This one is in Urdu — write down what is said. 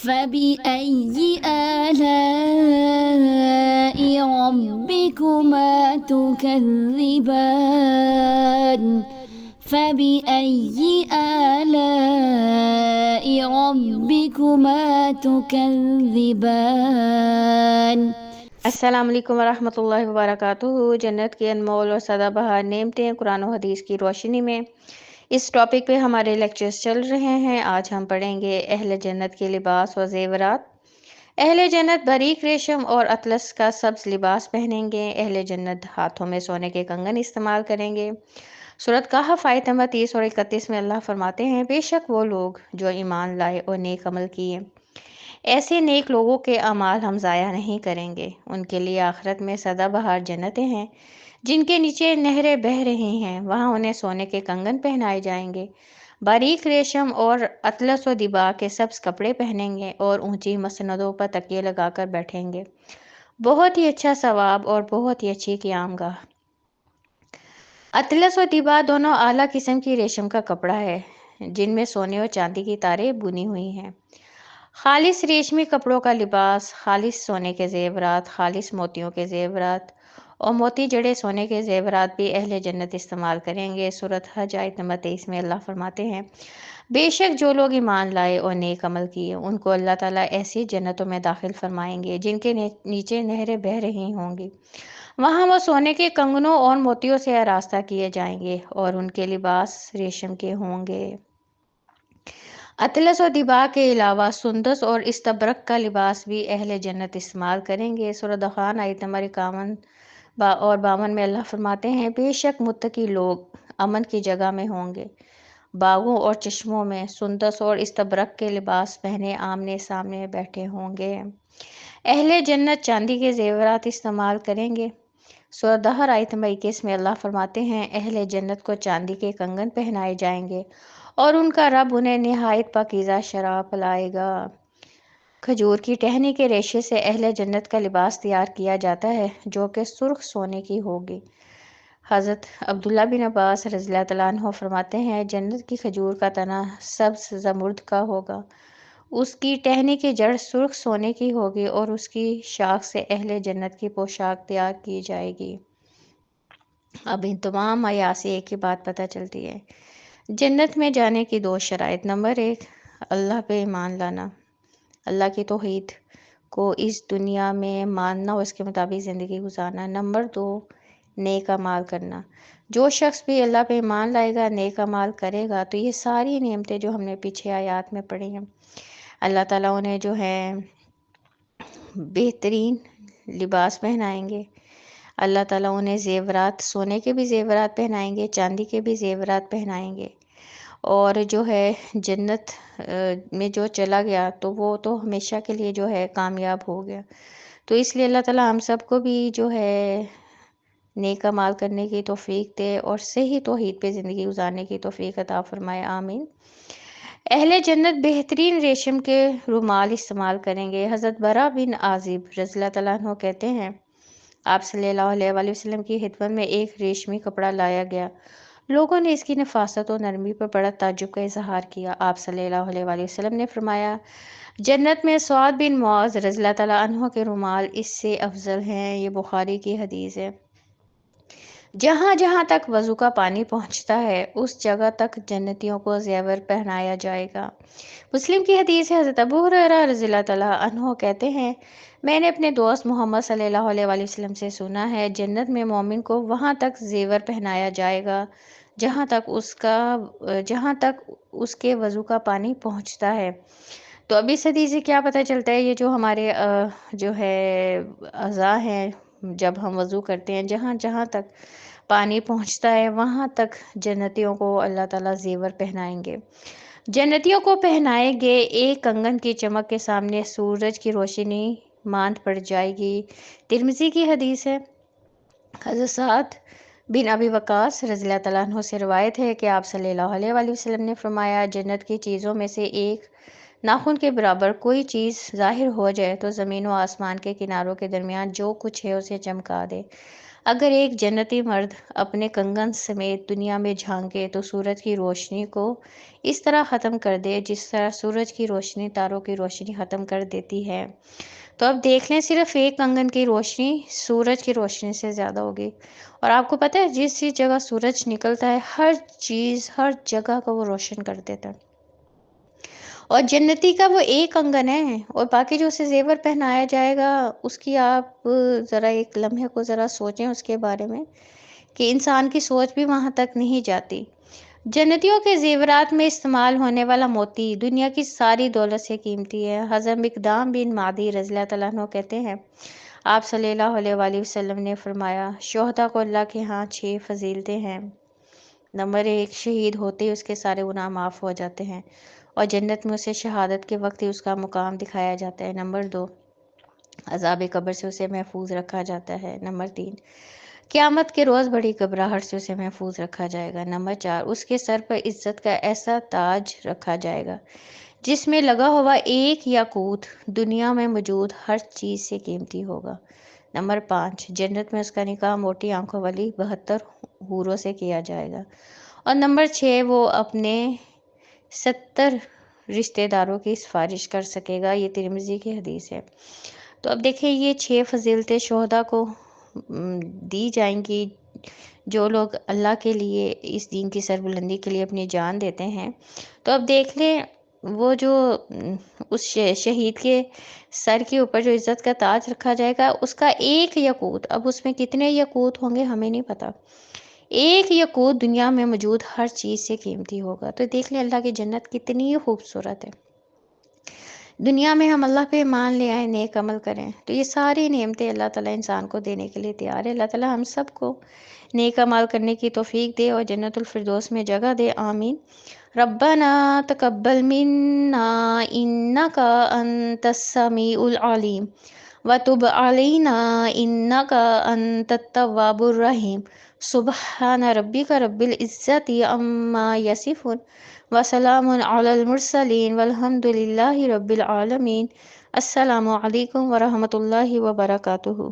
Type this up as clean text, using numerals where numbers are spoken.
فبأي آلاء ربكما تكذبان فبأي آلاء ربكما تكذبان السلام علیکم ورحمۃ اللہ وبرکاتہ۔ جنت کی انمول اور سدا بہار نعمتیں قرآن و حدیث کی روشنی میں اس ٹاپک پہ ہمارے لیکچرز چل رہے ہیں۔ آج ہم پڑھیں گے اہل جنت کے لباس و زیورات۔ اہل جنت باریک ریشم اور اطلس کا سبز لباس پہنیں گے۔ اہل جنت ہاتھوں میں سونے کے کنگن استعمال کریں گے۔ سورۃ کہف آیت نمبر 30 اور 31 میں اللہ فرماتے ہیں، بے شک وہ لوگ جو ایمان لائے اور نیک عمل کیے، ایسے نیک لوگوں کے اعمال ہم ضائع نہیں کریں گے۔ ان کے لیے آخرت میں سدا بہار جنتیں ہیں جن کے نیچے نہریں بہہ رہی ہیں، وہاں انہیں سونے کے کنگن پہنائے جائیں گے، باریک ریشم اور اطلس و دیبا کے سبز کپڑے پہنیں گے اور اونچی مسندوں پر تکیے لگا کر بیٹھیں گے۔ بہت ہی اچھا ثواب اور بہت ہی اچھی قیام گاہ۔ اطلس و دیبا دونوں اعلیٰ قسم کی ریشم کا کپڑا ہے جن میں سونے اور چاندی کی تاریں بنی ہوئی ہیں۔ خالص ریشمی کپڑوں کا لباس، خالص سونے کے زیورات، خالص موتیوں کے زیورات اور موتی جڑے سونے کے زیورات بھی اہل جنت استعمال کریں گے۔ سورۃ حج آیت نمبر 23 میں اللہ فرماتے ہیں، بے شک جو لوگ ایمان لائے اور نیک عمل کیے، ان کو اللہ تعالیٰ ایسی جنتوں میں داخل فرمائیں گے جن کے نیچے نہریں بہہ رہی ہوں گی، وہاں وہ سونے کے کنگنوں اور موتیوں سے آراستہ کیے جائیں گے اور ان کے لباس ریشم کے ہوں گے۔ اطلس و دیبا کے علاوہ سندس اور استبرق کا لباس بھی اہل جنت استعمال کریں گے۔ سورۃ دخان آیت نمبر 51 اور 52 میں اللہ فرماتے ہیں، بے شک متقی لوگ امن کی جگہ میں ہوں گے، باغوں اور چشموں میں سندس اور استبرق کے لباس پہنے آمنے سامنے بیٹھے ہوں گے۔ اہل جنت چاندی کے زیورات استعمال کریں گے۔ سورۃ دہر آیت نمبر 21 میں اللہ فرماتے ہیں، اہل جنت کو چاندی کے کنگن پہنائے جائیں گے اور ان کا رب انہیں نہایت پاکیزہ شراب پلائے گا۔ کھجور کی ٹہنی کے ریشے سے اہل جنت کا لباس تیار کیا جاتا ہے جو کہ سرخ سونے کی ہوگی۔ حضرت عبداللہ بن عباس رضی اللہ تعالیٰ عنہ فرماتے ہیں، جنت کی کھجور کا تنا سبز زمرد کا ہوگا، اس کی ٹہنی کی جڑ سرخ سونے کی ہوگی اور اس کی شاخ سے اہل جنت کی پوشاک تیار کی جائے گی۔ اب ان تمام آیات سے ایک ہی بات پتہ چلتی ہے، جنت میں جانے کی 2 شرائط۔ نمبر 1، اللہ پہ ایمان لانا، اللہ کی توحید کو اس دنیا میں ماننا اور اس کے مطابق زندگی گزارنا۔ نمبر 2، نیک اعمال کرنا۔ جو شخص بھی اللہ پہ ایمان لائے گا، نیک اعمال کرے گا، تو یہ ساری نعمتیں جو ہم نے پیچھے آیات میں پڑھی ہیں، اللہ تعالیٰ انہیں جو ہے بہترین لباس پہنائیں گے۔ اللہ تعالیٰ انہیں زیورات، سونے کے بھی زیورات پہنائیں گے، چاندی کے بھی زیورات پہنائیں گے، اور جو ہے جنت میں جو چلا گیا تو وہ تو ہمیشہ کے لیے جو ہے کامیاب ہو گیا۔ تو اس لیے اللہ تعالیٰ ہم سب کو بھی جو ہے نیک اعمال کرنے کی توفیق دے اور صحیح توحید پہ زندگی گزارنے کی توفیق عطا فرمائے، آمین۔ اہل جنت بہترین ریشم کے رومال استعمال کریں گے۔ حضرت برا بن عازب رضی اللہ تعالیٰ عنہ کہتے ہیں، آپ صلی اللہ علیہ وآلہ وسلم کی خدمت میں ایک ریشمی کپڑا لایا گیا، لوگوں نے اس کی نفاست و نرمی پر بڑا تعجب کا اظہار کیا۔ آپ صلی اللہ علیہ وآلہ وسلم نے فرمایا، جنت میں سعد بن معاذ رضی اللہ تعالیٰ عنہ کے رومال اس سے افضل ہیں۔ یہ بخاری کی حدیث ہے۔ جہاں جہاں تک وضو کا پانی پہنچتا ہے اس جگہ تک جنتیوں کو زیور پہنایا جائے گا۔ مسلم کی حدیث ہے، حضرت ابو ہریرہ رضی اللہ تعالیٰ عنہ کہتے ہیں، میں نے اپنے دوست محمد صلی اللہ علیہ وآلہ وسلم سے سنا ہے، جنت میں مومن کو وہاں تک زیور پہنایا جائے گا جہاں تک اس کے وضو کا پانی پہنچتا ہے۔ تو اب اس حدیث سے کیا پتہ چلتا ہے، یہ جو ہمارے جو ہے اعضاء ہیں، جب ہم وضو کرتے ہیں جہاں جہاں تک پانی پہنچتا ہے وہاں تک جنتیوں کو اللہ تعالیٰ زیور پہنائیں گے۔ جنتیوں کو پہنائے گے ایک کنگن کی چمک کے سامنے سورج کی روشنی ماند پڑ جائے گی۔ ترمذی کی حدیث ہے، حضرت سعد بن ابی وقاص رضی اللہ تعالیٰ عنہ سے روایت ہے کہ آپ صلی اللہ علیہ وآلہ وسلم نے فرمایا، جنت کی چیزوں میں سے ایک ناخن کے برابر کوئی چیز ظاہر ہو جائے تو زمین و آسمان کے کناروں کے درمیان جو کچھ ہے اسے چمکا دے۔ اگر ایک جنتی مرد اپنے کنگن سمیت دنیا میں جھانکے تو سورج کی روشنی کو اس طرح ختم کر دے جس طرح سورج کی روشنی تاروں کی روشنی ختم کر دیتی ہے، تو اب دیکھ لیں صرف ایک کنگن کی روشنی سورج کی روشنی سے زیادہ ہوگی۔ اور آپ کو پتہ ہے جس جگہ سورج نکلتا ہے ہر چیز ہر جگہ کو وہ روشن کر دیتا ہے، اور جنتی کا وہ ایک کنگن ہے، اور باقی جو اسے زیور پہنایا جائے گا اس کی آپ ذرا ایک لمحے کو ذرا سوچیں اس کے بارے میں کہ انسان کی سوچ بھی وہاں تک نہیں جاتی۔ جنتیوں کے زیورات میں استعمال ہونے والا موتی دنیا کی ساری دولت سے قیمتی ہے۔ حضرت مقدام بن معدی رضی اللہ تعالیٰ عنہ کہتے ہیں، آپ صلی اللہ علیہ وآلہ وسلم نے فرمایا، شہداء کو اللہ کے ہاں 6 فضیلتیں ہیں۔ نمبر 1، شہید ہوتے ہی اس کے سارے گناہ معاف ہو جاتے ہیں اور جنت میں اسے شہادت کے وقت ہی اس کا مقام دکھایا جاتا ہے۔ نمبر 2، عذاب قبر سے اسے محفوظ رکھا جاتا ہے۔ نمبر 3، قیامت کے روز بڑی گھبراہٹ سے اسے محفوظ رکھا جائے گا۔ نمبر 4، اس کے سر پر عزت کا ایسا تاج رکھا جائے گا جس میں لگا ہوا ایک یاقوت دنیا میں موجود ہر چیز سے قیمتی ہوگا۔ نمبر 5، جنت میں اس کا نکاح موٹی آنکھوں والی 72 حوروں سے کیا جائے گا۔ اور نمبر 6، وہ اپنے 70 رشتہ داروں کی سفارش کر سکے گا۔ یہ ترمذی کی حدیث ہے۔ تو اب دیکھیں یہ 6 فضیلتیں شہداء کو دی جائیں گی جو لوگ اللہ کے لیے اس دین کی سربلندی کے لیے اپنی جان دیتے ہیں۔ تو اب دیکھ لیں وہ جو اس شہید کے سر کے اوپر جو عزت کا تاج رکھا جائے گا اس کا ایک یاقوت، اب اس میں کتنے یاقوت ہوں گے ہمیں نہیں پتا، ایک یاقوت دنیا میں موجود ہر چیز سے قیمتی ہوگا۔ تو دیکھ لیں اللہ کی جنت کتنی خوبصورت ہے۔ دنیا میں ہم اللہ پہ ایمان لے آئیں، نیک عمل کریں تو یہ ساری نعمتیں اللہ تعالیٰ انسان کو دینے کے لیے تیار ہے۔ اللہ تعالیٰ ہم سب کو نیک عمل کرنے کی توفیق دے اور جنت الفردوس میں جگہ دے، آمین۔ ربنا تقبل منا انک انت السمیع العلیم وتب علینا انک انت التواب الرحیم۔ سبحان ربک رب العزت عما یصفون وسلام علی المرسلین والحمد للہ رب العالمین۔ السلام علیکم ورحمۃ اللہ وبرکاتہ۔